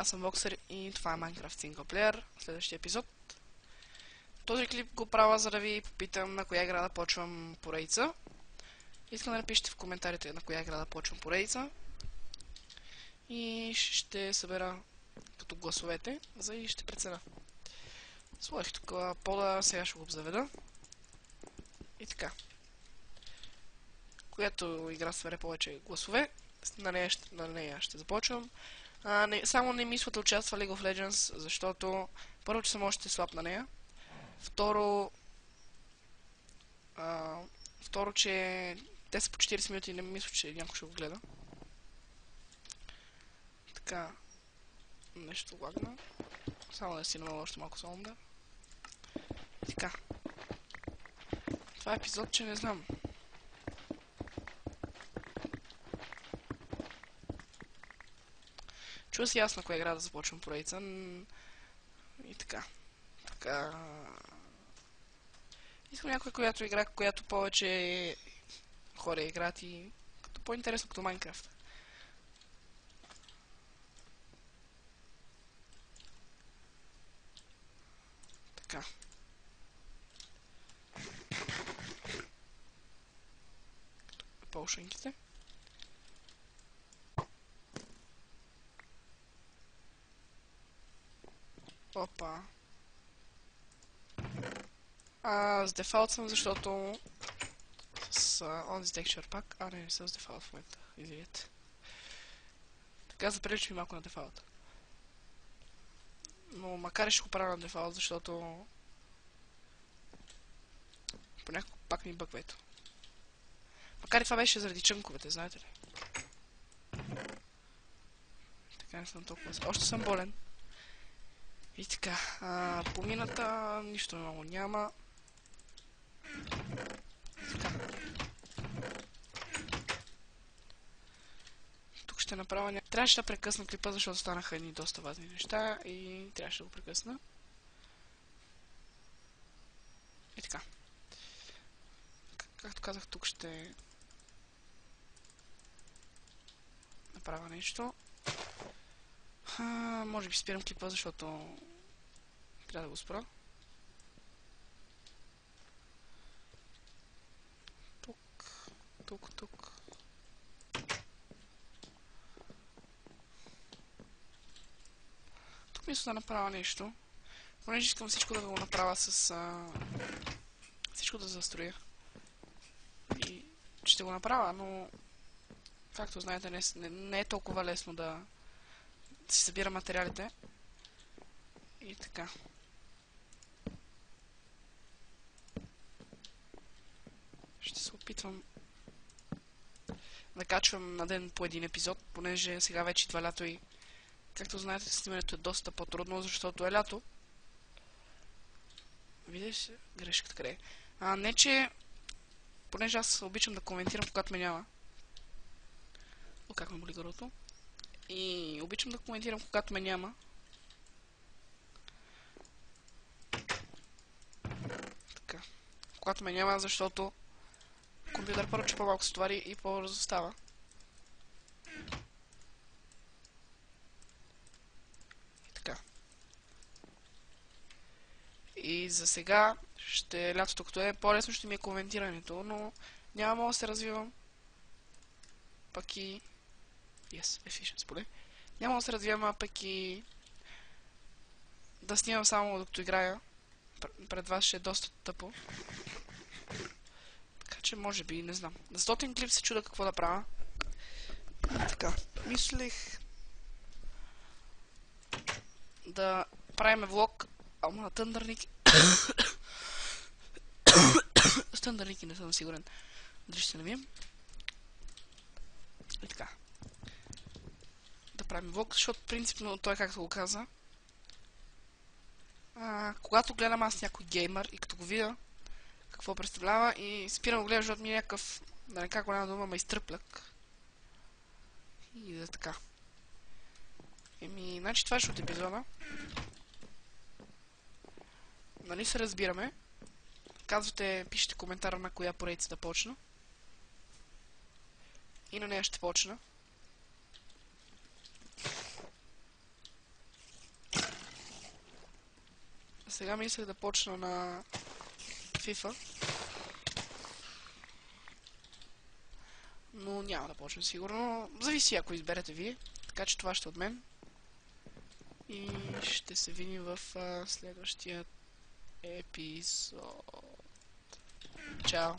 аз съм Боксер и това е Minecraft Single Player, следващия епизод. Този клип го правя, за да ви попитам на коя игра да почвам поредица. Искам да напишете в коментарите на коя игра да почвам поредица. И ще събера като гласовете, за и ще преценя. Сложих тук пода, сега ще го обзаведа. И така. Която игра събере повече гласове, на нея ще започвам. Само не мисля да участва League of Legends, защото първо, че съм още слаб на нея. Второ, че те са по 40 минути и не мисля, че някой ще го гледа. Така, нещо лагна. Само да си намаля още малко сонда. Така. Това е епизод, че не знам. Чува си ясно коя игра да започвам поредица. И така. Искам някоя игра, която повече хора играят и като по-интересно като Minecraft. Така. Полшенките. Опа. С дефалт съм, защото с онзи текстур пак. Не съм с дефалт в момента. Извинете. Така заприлича ми малко на дефалт. Но макар и ще го правя на дефалт, защото понякога пак ми бъгва ето. Макар и това беше заради чънковете, знаете ли? Така не съм толкова... Още съм болен. И така, помината нищо много няма. Така. Тук ще направя трябваше да прекъсна клипа, защото станаха едни доста важни неща и трябваше да го прекъсна. И така. Както казах, тук ще направя нещо. Може би спирам клипа, защото трябва да го спра. Тук. Тук мисля да направя нещо. Понеже искам всичко да го направя с... всичко да застроя. И ще го направя, но... Както знаете, не е толкова лесно да си събира материалите. И така. Ще се опитвам да качвам на ден по един епизод, понеже сега вече идва лято и както знаете, снимането е доста по-трудно, защото е лято. Видиш грешката къде е? Не че... Понеже аз обичам да коментирам, когато ме няма. О, как ме боли гърлото. И обичам да коментирам, когато ме няма. Така. Когато ме няма, защото компютър първо, че по-малко се товари и по-бързо става. И така. И за сега лятото като е, по-лесно ще ми е коментирането, но няма да се развивам. Пък и... Yes, efficiency поле. Няма да се развивам, а пък и... Да снимам само докато играя. Пред вас ще е доста тъпо. Така че може би, не знам. На 100 клип се чуда какво да правя. Така, мислех да правим влог, ама на тъндърники. С тъндърники не съм сигурен дали ще се навием. И така. Да правим влог, защото принципно той, както го каза, когато гледам аз някой геймър и като го видя какво представлява и спирам го гледам, защото ми е някакъв, да не кажа голяма дума, ма изтръпляк. И да така. Значи това ще от епизода. Нали се разбираме? Казвате, пишете коментара на коя поредица да почна. И на нея ще почна. Сега мислех да почна на FIFA. Но няма да почна сигурно. Зависи ако изберете вие. Така че това ще от мен. И ще се видим в следващия епизод. Чао!